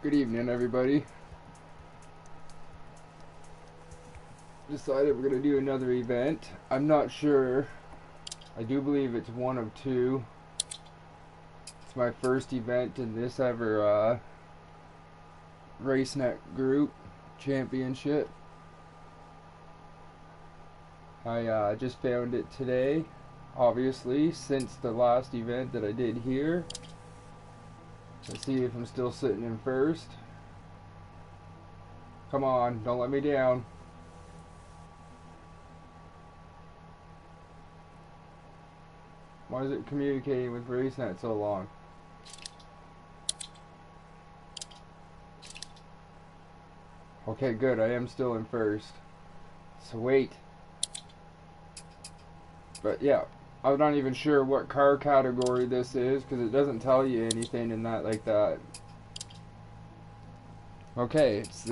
Good evening, everybody. Decided we're going to do another event. I'm not sure. I do believe it's one of two. It's my first event in this ever RaceNet group championship. I just found it today, obviously, since the last event that I did here. Let's see if I'm still sitting in first. Come on, don't let me down. Why is it communicating with RaceNet so long? Okay, good, I am still in first. So wait. But yeah, I'm not even sure what car category this is because it doesn't tell you anything in that like that. Okay, it's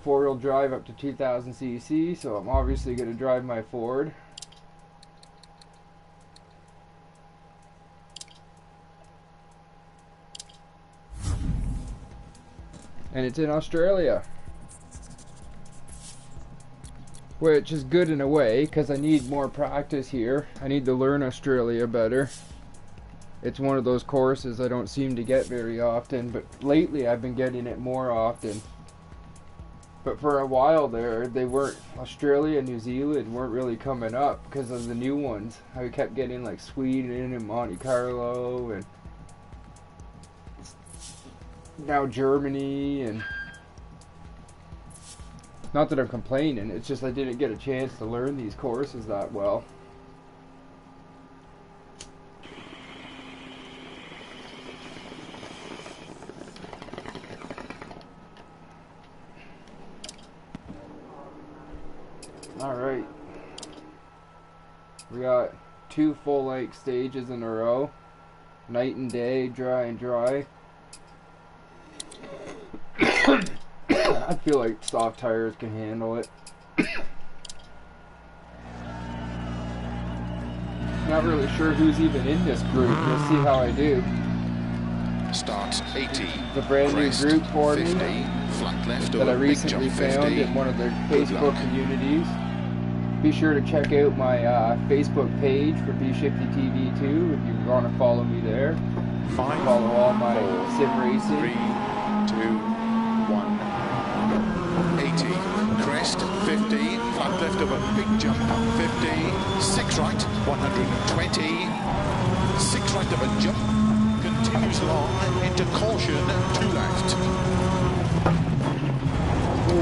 four-wheel drive up to 2000 cc, so I'm obviously going to drive my Ford. And it's in Australia. Which is good in a way, because I need more practice here. I need to learn Australia better. It's one of those courses I don't seem to get very often, but lately I've been getting it more often. But for a while there, they weren't, Australia and New Zealand weren't really coming up because of the new ones. I kept getting like Sweden and Monte Carlo and now Germany, and not that I'm complaining, it's just I didn't get a chance to learn these courses that well. Alright. We got two full-length stages in a row. Night and day, dry and dry. I feel like soft tires can handle it. Not really sure who's even in this group. We'll see how I do. Starts 80. It's a brand new group for 50, me flat left that I recently found in one of their Facebook communities. Be sure to check out my Facebook page for BShiftyTV too if you want to follow me there. 5, Follow all my sim racing. 3, 2, 1. 80. Crest 50. Flat left of a big jump. 50. 6 right. 120. 6 right of a jump. Continues long into caution. 2 left.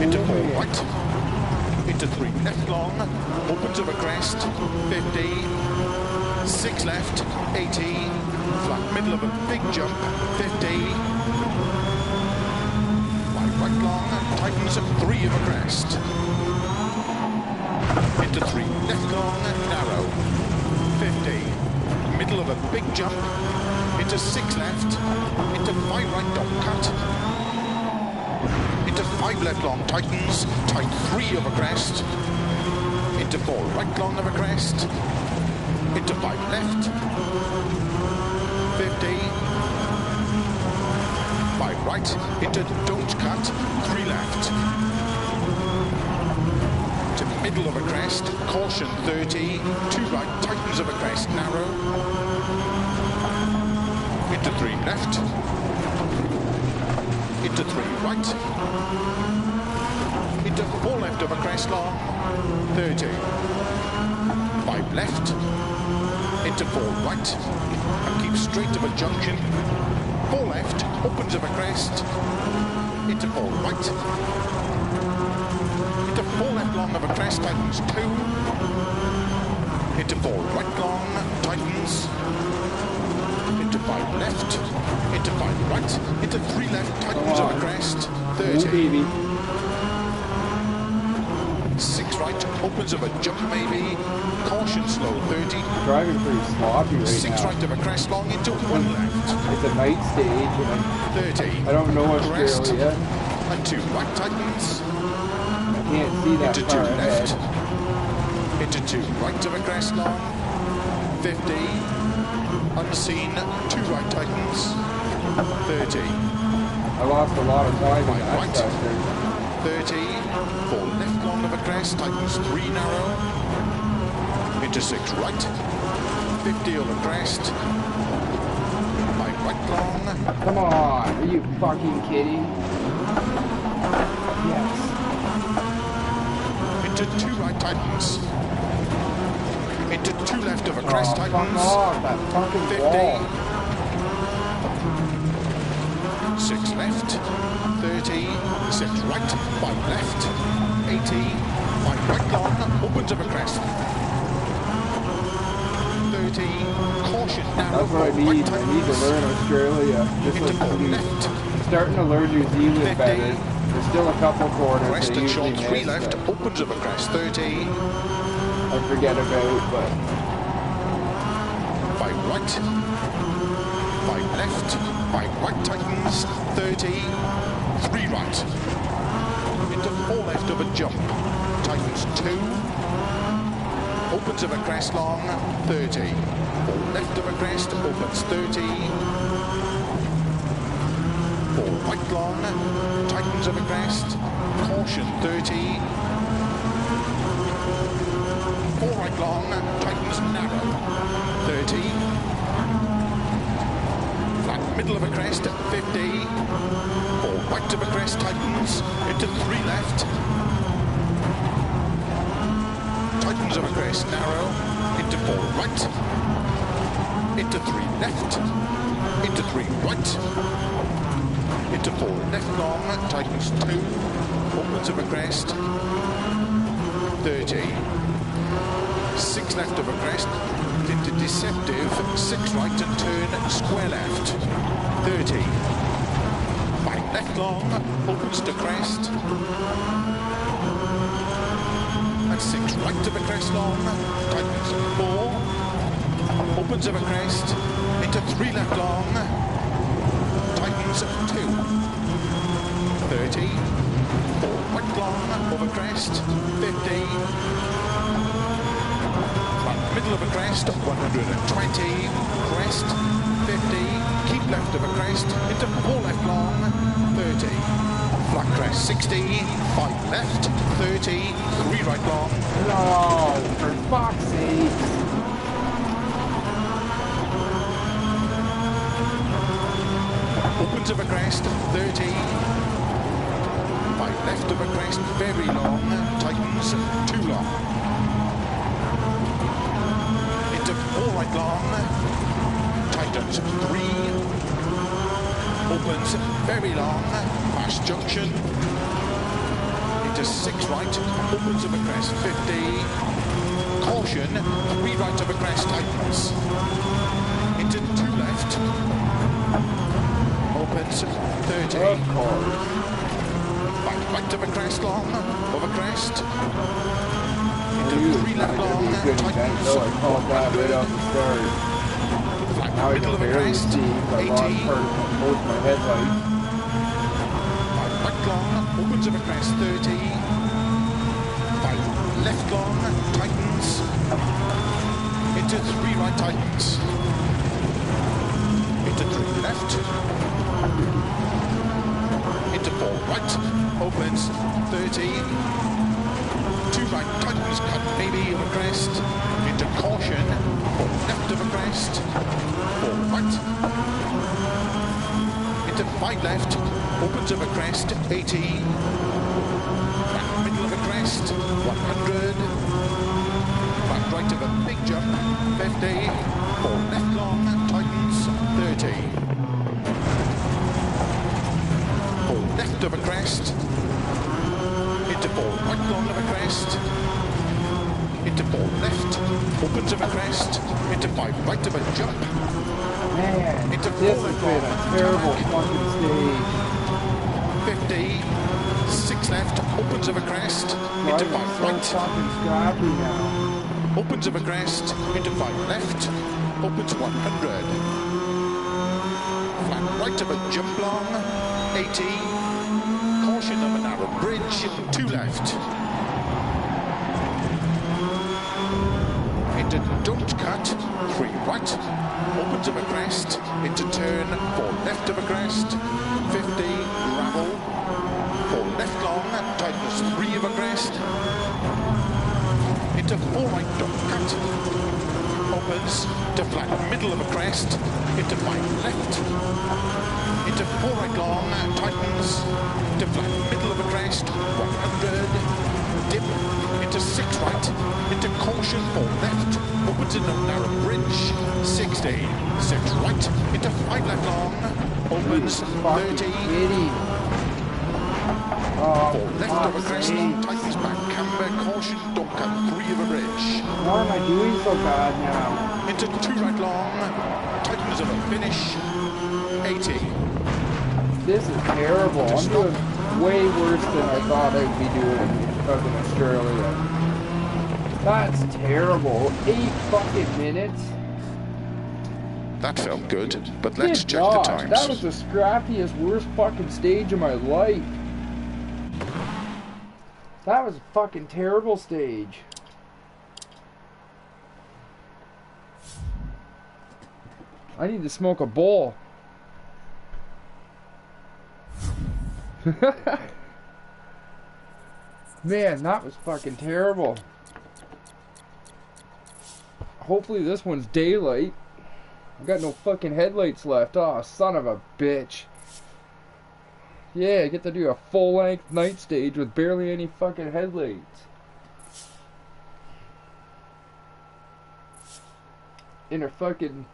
Into 4 right. Into 3 left long. Opens of a crest. 50. 6 left. 80. Flat middle of a big jump. 50. Right long, tightens 3 of a crest. Into 3 left long, narrow. 50. Middle of a big jump. Into 6 left. Into 5 right dot cut. Into 5 left long, tightens. Tight 3 of a crest. Into 4 right long of a crest. Into 5 left. 50. 5 right, into don't cut, 3 left. To middle of a crest, caution 30, 2 right, tightens of a crest, narrow. Into 3 left. Into 3 right. Into 4 left of a crest long, 30. 5 left. Into 4 right. And keep straight of a junction. 4 left, opens of a crest, into 4 right, into 4 left long of a crest, tightens 2, into 4 right long, tightens, into 5 left, into 5 right, into 3 left, tightens of a crest, 30. 6 right, opens of a jump maybe, caution slow 30. Driving pretty sloppy right 6 now. right of a crest long into 1 left. It's a night stage and 30. I don't know Crest, Australia. and 2 right tightens. I can't see that Into 2 far left. ahead. Into 2 right of a crest long. 50. Unseen. 2 right tightens. 30. I lost a lot of time in that Right. sector. 30. 4 left long of a crest, tightens 3 narrow. Into 6 right. 50 over crest. 5 right long. Come on, are you fucking kidding? Yes. Into 2 right tightens. Into 2 left of a crest Fuck tightens. off, that fucking 50. wall. 6 left. 30. 6 right. 5 left. 80. 5 right long. Opens of a crest. 30. Caution narrow. That's what I need. I need to learn Australia. Just Into like 4 I'm left. starting to learn New Zealand 50. better. There's still a couple corners Crest I and usually short 3 miss left. that Opens of a crest. 30. I forget about, but 5 right. 5 left. 5 right tightens. 30. 3 right. Into 4 left of a jump. Tightens 2. Opens of a crest long. 30. 4 left of a crest. Opens 30. 4 right long. Tightens of a crest. Caution 30. 4 right long. Tightens narrow. 30. Flat middle of a crest. 50. 4 right of a crest. Tightens. Into 3 left. Tightens of a crest. Narrow. Into 4 right. Into 3 left. Into 3 right. Into 4 left long. Tightens 2. Opens of a crest. 30. 6 left of a crest. Into deceptive. 6 right and turn square left. 30. 5 left long. Opens to crest. And 6 right of a crest long. Tightens 4. Opens of a crest. Into 3 left long. Tightens 2. 30. 4 right long over crest. 50. Middle of a crest, 120, crest, 50, keep left of a crest, into 4 left long, 30, flat crest, 60, 5 left, 30, 3 right long. no, for fuck's sake. Opens of a crest, 30, 5 left of a crest, very long, tightens, 2 long. 4 right long, tightens 3, opens very long, past junction, into 6 right, opens of a crest, 50, caution, 3 right of a crest, tightens, into 2 left, opens 30, Of course. back right of a crest long, over crest, Good event, though. I called that right off the start. Now I can barely see. I lost part of both my headlights. Right long, opens of a crest, 30. 5 left long, tightens. Into 3 right tightens. Into 3 left. Into 4 right, opens, 30. 2 right, tightens, cut maybe of a crest, into caution, 4 left of a crest, 4 right, into 5 left, opens of a crest, 80, back middle of a crest, 100, back right of a big jump, 50, 4 left long, tightens, 30, 4 left of a crest, into 4 right long of a crest, into 4 left, opens of a crest, into 5 right of a jump, Man, into 4 this has left been a terrible fucking stage. 50, 6 left, opens of a crest, into 5 So right, fucking scrappy now. opens of a crest, into 5 left, opens 100, flat right of a jump long, 80, caution of a narrow bridge, 2 left, into into don't cut, 3 right, opens of a crest, into turn, 4 left of a crest, 50, gravel, 4 left long, tightens 3 of a crest, into 4 right, don't cut, opens to flat middle of a crest, into 5 left, into 4 right long, tightens, to flat middle of a crest, 100, dip, into 6 right, into caution 4 left, opens in a narrow bridge, 60, 6 right, into 5 left long, opens 30, 4 left of a crest, tightens back, camber, caution, don't cut, 3 of a bridge. Why am I doing so bad now? Into 2 right long, tightens of a finish, 80. This is terrible. I'm doing way worse than I thought I'd be doing in fucking Australia. That's terrible. 8 fucking minutes. That felt good, but let's check the times. That was the scrappiest, worst fucking stage of my life. That was a fucking terrible stage. I need to smoke a bowl. Man, that was fucking terrible. Hopefully this one's daylight. I've got no fucking headlights left. Oh, son of a bitch. Yeah, I get to do a full-length night stage with barely any fucking headlights. In a fucking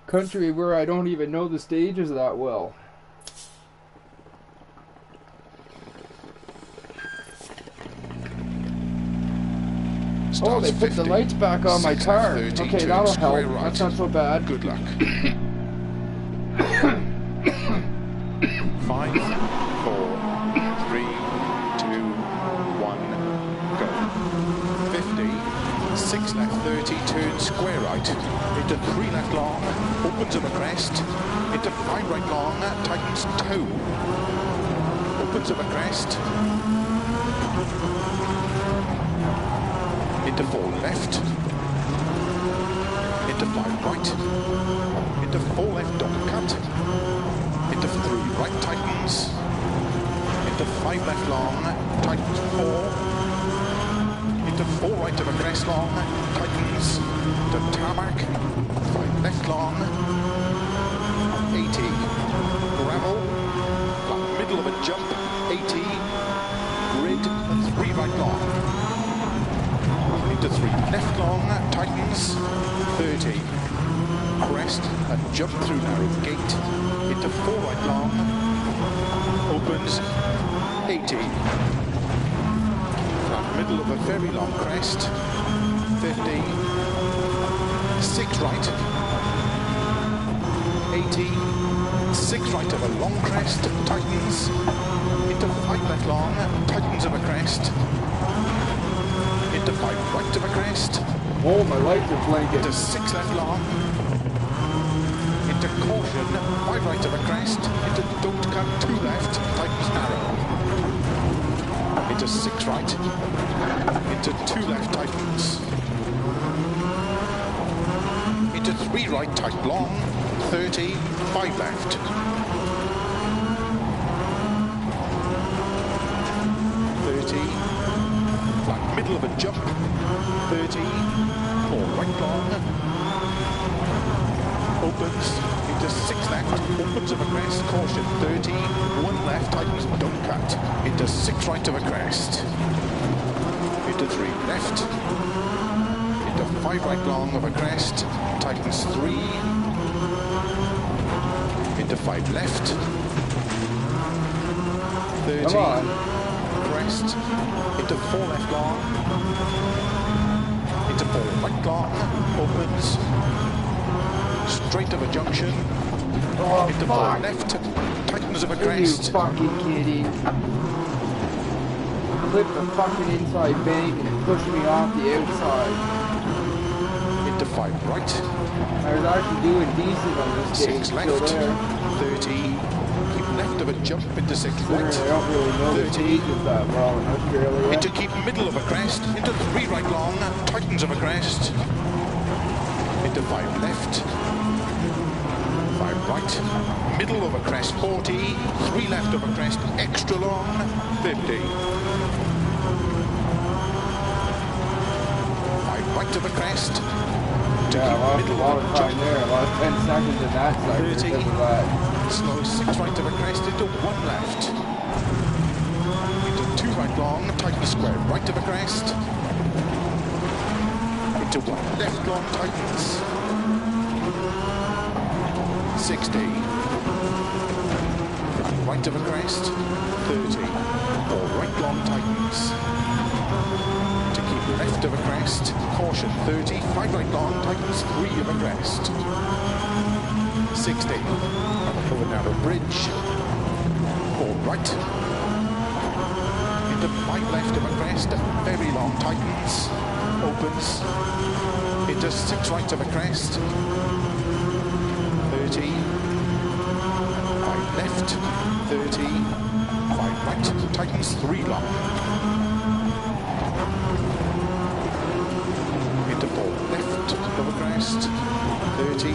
country where I don't even know the stages that well. Oh, they put the lights back on my car. Okay, that'll help. That's not so bad. Good luck. 5, 4, 3, 2, 1, go. 50, 6 left, 30, turn square right, into 3 left long, opens of a crest, into 5 right long, tightens toe, opens of a crest, into 4 left, into 5 right, into 4 left, don't cut, into 3 right, tightens, into 5 left long, tightens 4, into 4 right of a crest long, tightens, to tarmac, 5 left long, 80, gravel, flat middle of a jump, 80, grid, and 3 right long. Into 3 left long, tightens, 30, crest, and jump through narrow gate, into 4 right long, opens, 80, flat middle of a very long crest, 50, 6 right, 80, 6 right of a long crest, tightens, into 5 left long, tightens of a crest, into 5 right of a crest. Oh, my lights are blinking. Into 6 left long. Into caution, 5 right of a crest. Into don't cut, 2 left, tightens narrow. Into 6 right. Into 2 left, tightens. Into 3 right, tight long. 30, 5 left. 30. Flat middle of a jump, 30, 4 right long, opens, into 6 left, opens of a crest, caution, 30, 1 left, tightens, don't cut, into 6 right of a crest, into 3 left, into 5 right long of a crest, tightens 3, into 5 left, 30, come on. Crest, into 4 left long, into 4 right long, opens, straight of a junction, into 4 left, tightens of a crest. Are you fucking kidding? Clip the fucking inside bank and push me off the outside. Into 5 5 right. I was actually doing decent on this stage. 6 left. Still 30. Keep left of a jump into 6 there. right. I don't really know the 30. stages that well in Australia. Into keep middle of a crest. Into 3 right long. Tightens of a crest. Into 5 left. 5 right. Middle of a crest 40. 3 left of a crest. Extra long 50. 5 right of a crest. To Yeah, I keep lost a middle lot of of a time jump. there. I lost 10 seconds in that sector 30. because of that. Slow 6 right of a crest into 1 left. Into 2 right long, tighten square right of a crest. Into 1 left long, tightens. 60. Right of a crest. 30. 4 right long, tightens. To keep left of a crest. Caution 30. 5 right long, tightens 3 of a crest. 60. Over narrow bridge. 4 right. Into 5 left of a crest. Very long, tightens. Opens. Into 6 right of a crest. 30. 5 left. 30. 5 right. Tightens 3 long. Into 4 left of a crest. 30.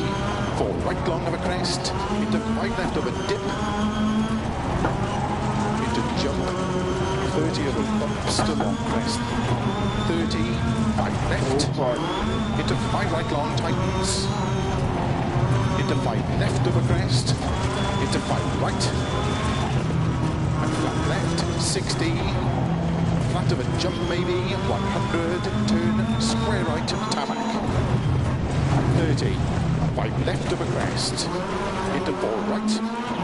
4 right long of a crest. Into 5 left of a dip. Into jump. 30 of a bump, still long crest. 30. 5 left. Into 5 right long, tightens. Into 5 left of a crest. Into 5 right. And flat left. 60. Flat of a jump maybe. 100. Turn. Square right. Tarmac. 30. 5 left of a crest. Into 4 right.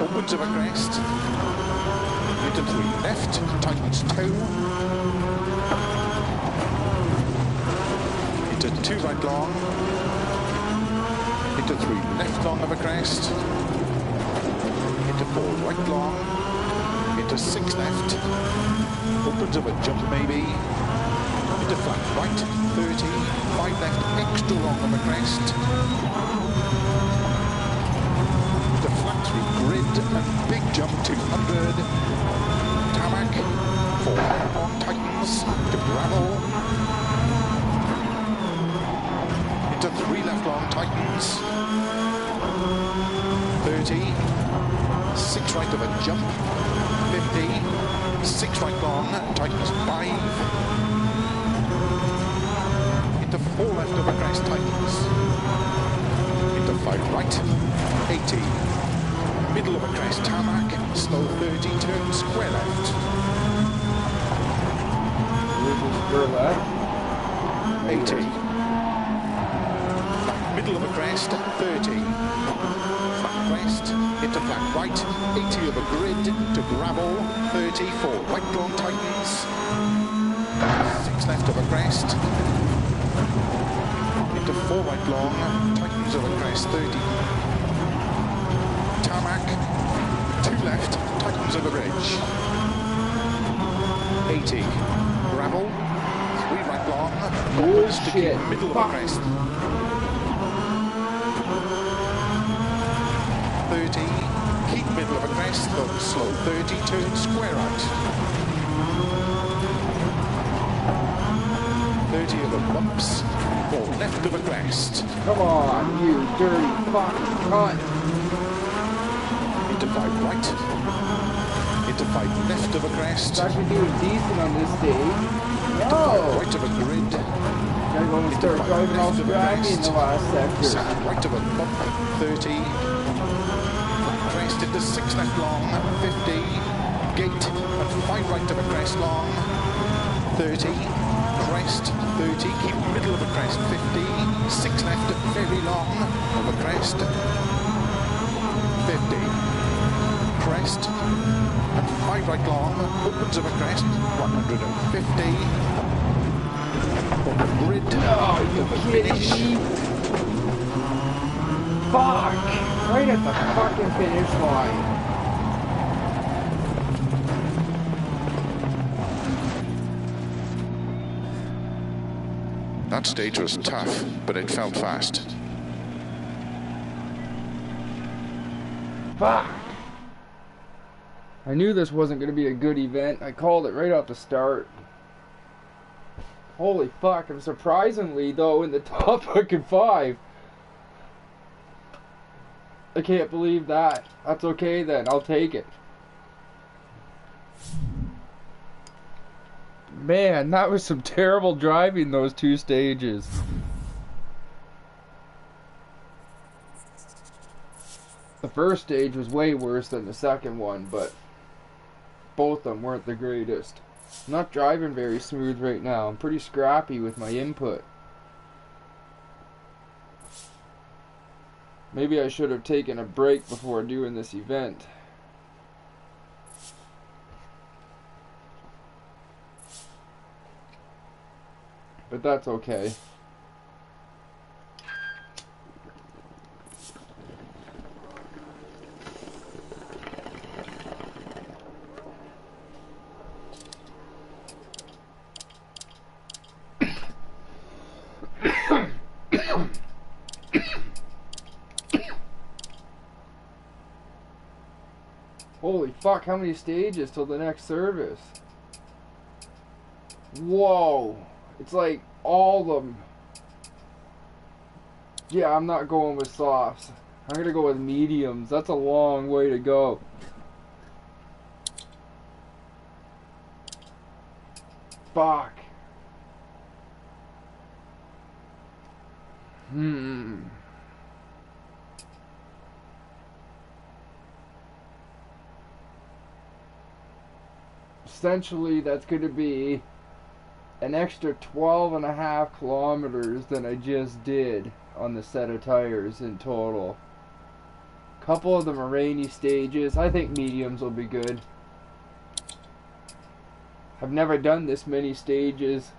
Opens of a crest. Into 3 left. Tightens 2. Into 2 right long. Into 3 left long of a crest. Into 4 right long. Into 6 left. Opens of a jump maybe. Into flat right. 30. 5 left. Extra long of a crest. Into flat through grid. And big jump 200. Tarmac. 4 on tightens. To gravel. Into 3 left long, tightens. 30. 6 right of a jump. 50. 6 right long, tightens 5. Into 4 left of a crest, tightens. Into 5 right. 80. Middle of a crest, tarmac. Slow 30, turn square left. Square left. 80. Middle of a crest, 30. Flat crest, into flat right, 80 of a grid, to gravel, 30, 4 right long tightens, 6 left of a crest, into 4 right long, tightens of a crest, 30. Tarmac, 2 left, tightens of a bridge, 80. Gravel, 3 right long, opens to keep middle of a crest. 30, keep middle of a crest, look slow, 30, turn square out. 30 of the bumps, 4 left of a crest. Come on, you dirty fucking cunt. Into 5 right. Into 5 left of a crest. It's actually doing decent on this stage. Into 5 right of a grid. Gotta go and start driving off the drag in the last sector. 7 right of a bump, 30. Crest into 6 left long, 50. Gate and 5 right of a crest long, 30. Crest, 30. Keep middle of a crest, 50. 6 left, very long of a crest, 50. Crest and 5 right long, opens of a crest, 150. On the grid, Oh, you kidding finish. me? Fuck! Right at the fucking finish line. That stage was tough, but it felt fast. Fuck! I knew this wasn't going to be a good event. I called it right off the start. Holy fuck, I'm surprisingly, though, in the top fucking 5. I can't believe that. That's okay then, I'll take it. Man, that was some terrible driving, those 2 stages. The first stage was way worse than the second one, but both of them weren't the greatest. I'm not driving very smooth right now. I'm pretty scrappy with my input. Maybe I should have taken a break before doing this event. But that's okay. Holy fuck, how many stages till the next service? Whoa. It's like all of them. Yeah, I'm not going with softs. I'm gonna go with mediums. That's a long way to go. Fuck. Essentially, that's going to be an extra 12.5 kilometers than I just did on the set of tires in total. A couple of them are rainy stages. I think mediums will be good. I've never done this many stages,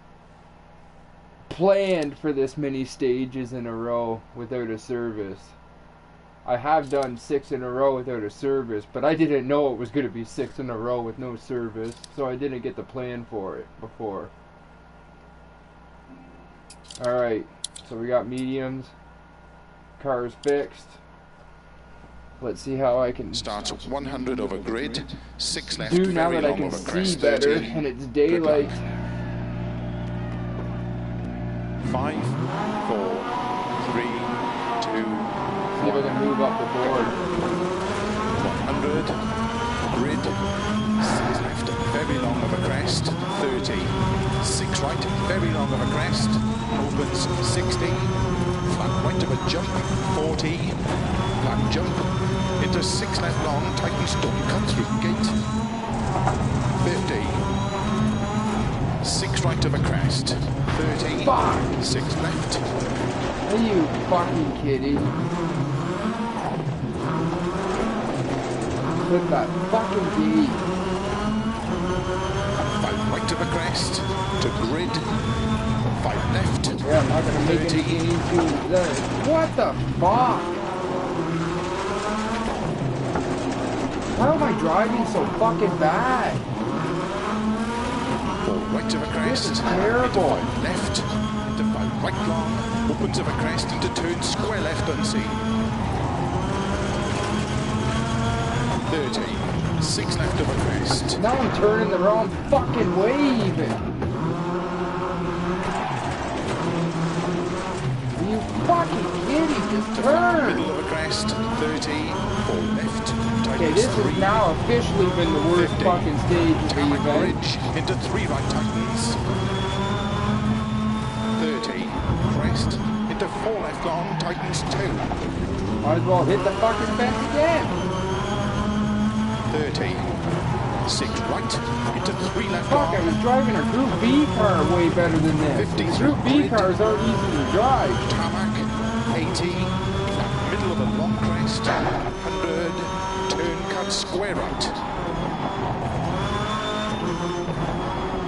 planned for this many stages in a row without a service. I have done 6 in a row without a service, but I didn't know it was going to be 6 in a row with no service, so I didn't get the plan for it before. Alright, so we got mediums. Car's fixed. Let's see how I can Starts 100 over grid, 6 left, do now very that I long can over see crest, better 30. and it's daylight. 5, 4, 3, 2, See if I can move up the board. 100, grid, 6 left, very long over crest, 30, 6 right, very long over crest, opens 60, flat right of a jump, 40, flat jump, into 6 left long, tightens, don't cut through gate, 50, 6 right of a crest, 30, Fuck. 6 left, Are you fucking kidding? Put that fucking gate. 5 right of a crest, to grid, 5 left, Yeah, I'm not gonna make 30. anything into that. What the fuck? How am I driving so fucking bad? 4 right of a crest, This is terrible. into 5 left, into 5 right long, opens of a crest into turn square left unseen. 30, 6 left of a crest. Now I'm turning the wrong fucking way even. Are you fucking kidding? Just turn. Middle of a crest, 30, 4 left, Okay, this has now officially been the worst 50. fucking stage of the Tarmac event. bridge into 3 right tightens. 30, crest, into 4 left long, tightens 2. Might as well hit the fucking fence again. 30, 6 right, into 3 left Fuck, long. I was driving a Group B car way better than this. 50 Group B cars aren't easy to drive. Tarmac, 80, flat middle of a long crest, 100, turn cut square right.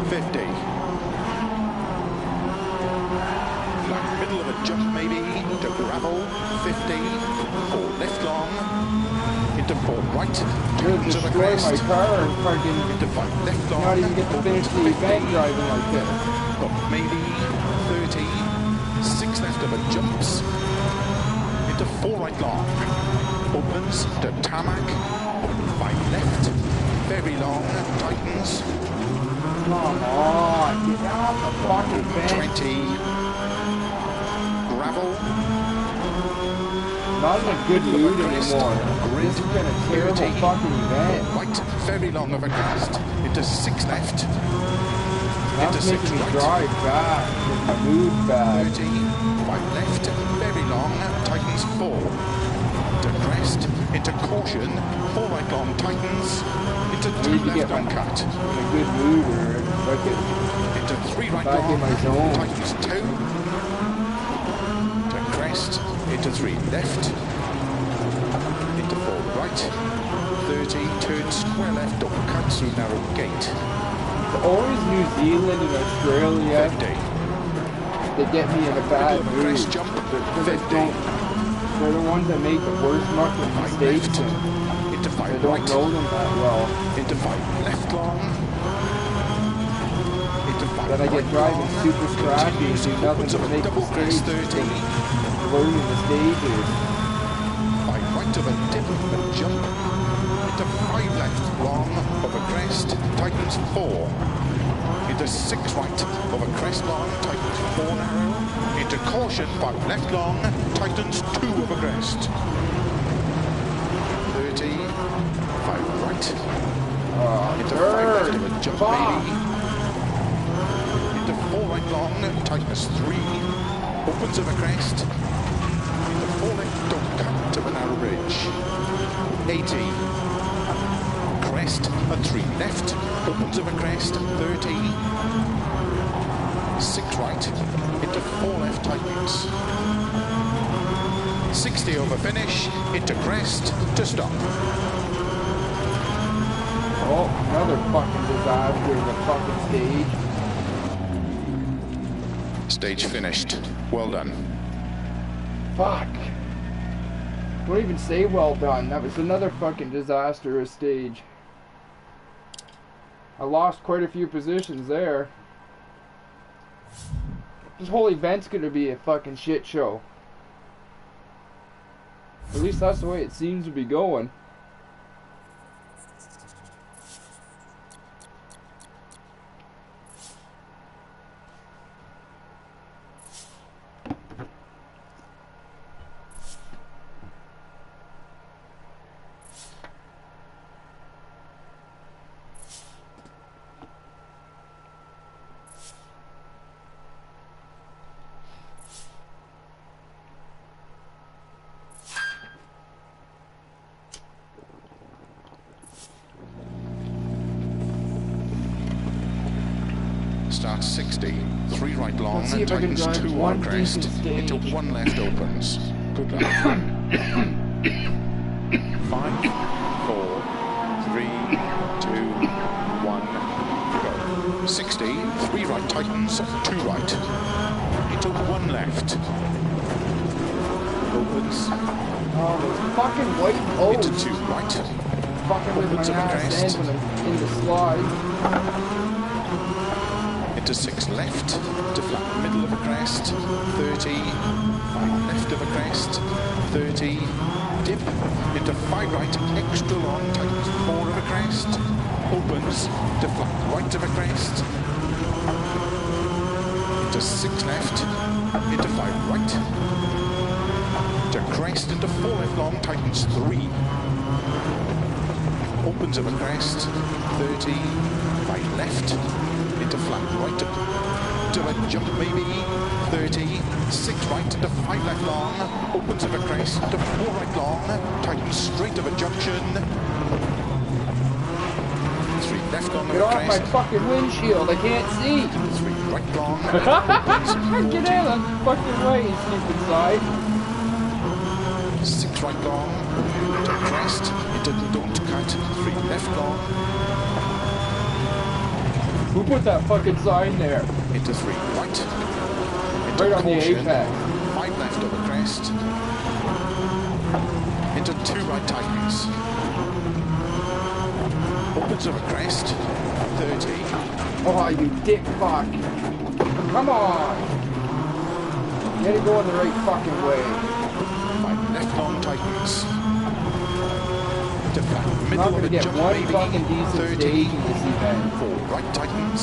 50. Flat middle of a jump maybe, to gravel, 50, 4 left long, into 4 right, You'll turn to the destroy crest, my car and fucking into 5 left long, not even get to finish the event driving like this. got maybe 30, of jumps. Into 4 right long. Opens to tarmac. 5 left. Very long. Tightens. Come on, get out the fucking bench. 20. Gravel. Not in a good mood anymore. This has been a terrible fucking event. Right, very long of a crest. Into 6 left. Into That's 6 making me right. drive back. Get my mood back. 30. 5 left. Very long. Tightens 4. To crest. Into caution. 4 right long. Tightens. Into 2 left on cut. In a good mood or like it. Into 3 right Back long. in my zone. Tightens 2. To crest. Into 3 left. Into 4 right. 30. Turn square left. Double cut through narrow gate. Always New Zealand and Australia. 50. They get me in a bad Middle of a mood. crest jump. Because they 50. don't. They're the ones that make the worst fucking 5 mistakes. left. And Into I 5 don't right. know them that well. Into 5 left long. Into 5 Then I get right driving long. super scrappy and do nothing Opens to of a make the double crest. stage. 30. Learning the stages. 5 right of a dip and jump. Into 5 left long of a crest. Tightens 4. Into 6 right of a crest long. Tightens 4 narrow. Into caution 5 left long. Tightens 2 of a crest. 30. 5 right. Into 5 left of a jump maybe. Into 4 right long. Tightens 3. Opens of a crest. Into 4 left. Don't cut to a narrow bridge. 80. Crest and 3 left. Opens of a crest. 30. 6 right. Into 4 left. Tightens. 60 over finish. Into crest. To stop. Oh, another fucking disaster of a fucking stage. Stage finished. Well done. Fuck. Don't even say well done. That was another fucking disastrous stage. I lost quite a few positions there. This whole event's gonna be a fucking shit show. At least that's the way it seems to be going. Start 60. 3 right long. Let's see if I can Tightens drive 2 one on crest. decent stage. Into 1 left opens. Good luck. 5, 4, 3, 2, 1, go. 60. 3 right tightens. 2 right. Into 1 left. Opens. Oh, those fucking white O's. Into 2 right. Fucking with Opens my of a ass crest. end when I'm in the slide. Into 6 left, to flat middle of a crest, 30, 5 left of a crest, 30, dip, into 5 right, extra long, tightens 4 of a crest, opens, to flat right of a crest, into 6 left, into 5 right, to crest, into 4 left long, tightens 3, opens of a crest, 30, 5 left, into flat right, to a jump maybe, 30, 6 right, into 5 left long, opens of a crest, to 4 right long, tightens straight of a junction, 3 left long of Get a off my crest, fucking windshield, I can't see. 3 right long, opens, Get out of the fucking way, you stupid side. 6 right long, to crest, into don't cut, 3 left long, Who put that fucking sign there? into 3 right, into Right on the caution, apex. 5 left of a crest, into 2 right tightens, opens of a crest, 30, Oh, you dick fuck. Come on. Get it going the right fucking way. 5 left long tightens. To flat I'm middle not of gonna a get jump one maybe. fucking decent 30. stage in this event. 4 right tightens.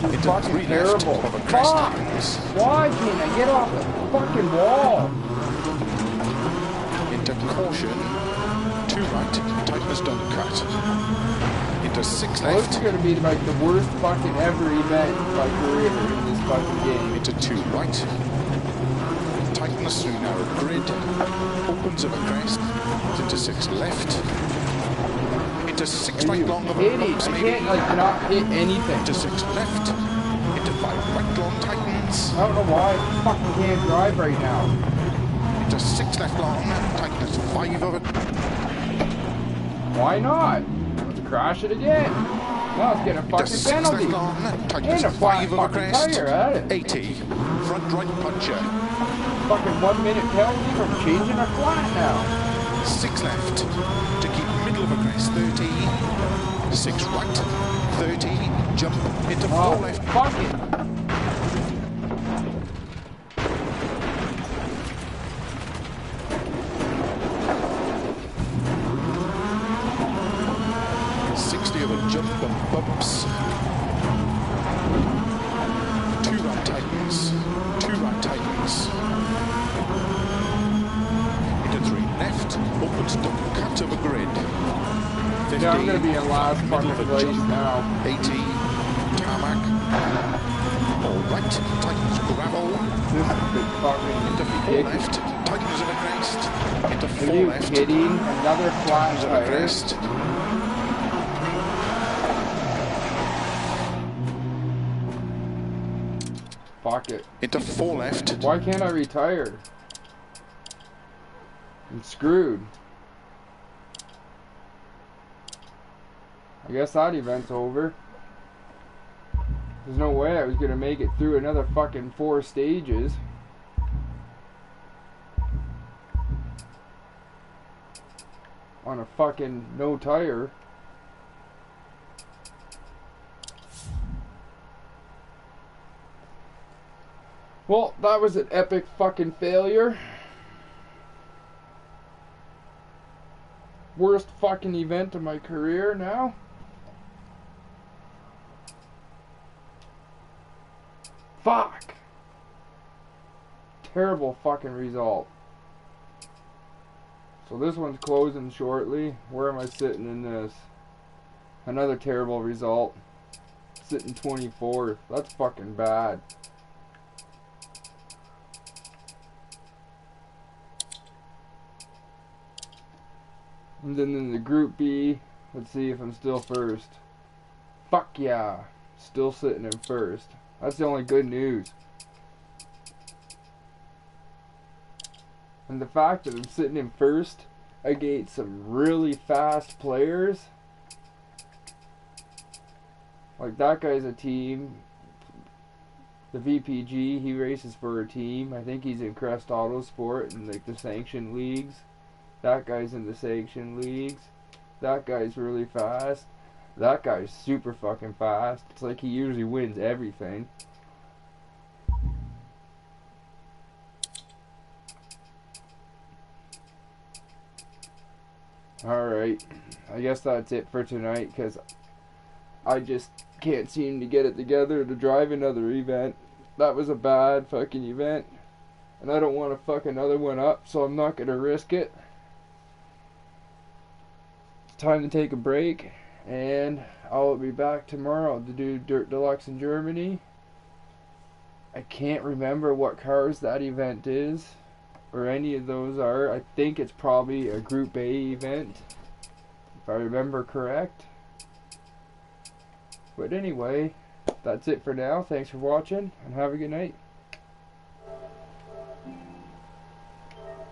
It's Into fucking 3 terrible. left of a crest Fuck! tightens. Why can't I get off the fucking wall? Into caution. 2 right, tightness don't cut. Into 6 Well, this left. is gonna be like the worst fucking ever event in my career in this fucking game. Into 2 right. Tightens through narrow grid. Opens of a crest. Into 6 left. Into 6 Are right you long of a kidding? bumps I maybe. can't like not hit anything. Into 6 left. Into 5 right long tightens. I don't know why I fucking can't drive right now. Into 6 left long. Tightens 5 of it. Why not? Let's crash it again. Now let's get a Into fucking 6 penalty. left long. Tightens And a 5 of a fucking crest. tire at it. 80. Front right puncher. Fucking 1 minute penalty from changing a flat now. 6 left to keep middle of a crest. 30. 6 right. 30. Jump into 4 Oh, left. fuck it. Of a jump and bumps. 2 right tightens. 2 right tightens. Into 3 left. Opens to cut of a grid. 50. Yeah, I'm gonna be in last middle fucking of a place jump. now. 80. Tarmac. All right. Tightens gravel. This is big fucking Into 4 ridiculous. left. Tightens of a crest. Into Are 4 you left. kidding? Another flat Tightens of a tire. crest. Fuck it. Into 4 left. Why can't I retire? I'm screwed. I guess that event's over. There's no way I was gonna make it through another fucking 4 stages. On a fucking no tire. Well, that was an epic fucking failure. Worst fucking event of my career now. Fuck. Terrible fucking result. So this one's closing shortly. Where am I sitting in this? Another terrible result. Sitting 24th. That's fucking bad. And then in the Group B, let's see if I'm still first. Fuck yeah. Still sitting in first. That's the only good news. And the fact that I'm sitting in first against some really fast players. Like that guy's a team. The VPG, he races for a team. I think he's in Crest Autosport and like the sanctioned leagues. That guy's in the sanctioned leagues. That guy's really fast. That guy's super fucking fast. It's like he usually wins everything. Alright. I guess that's it for tonight because I just can't seem to get it together to drive another event. That was a bad fucking event. And I don't want to fuck another one up, so I'm not going to risk it. Time to take a break, and I'll be back tomorrow to do Dirt Deluxe in Germany. I can't remember what cars that event is, or any of those are. I think it's probably a Group A event, if I remember correct. But anyway, that's it for now. Thanks for watching, and have a good night.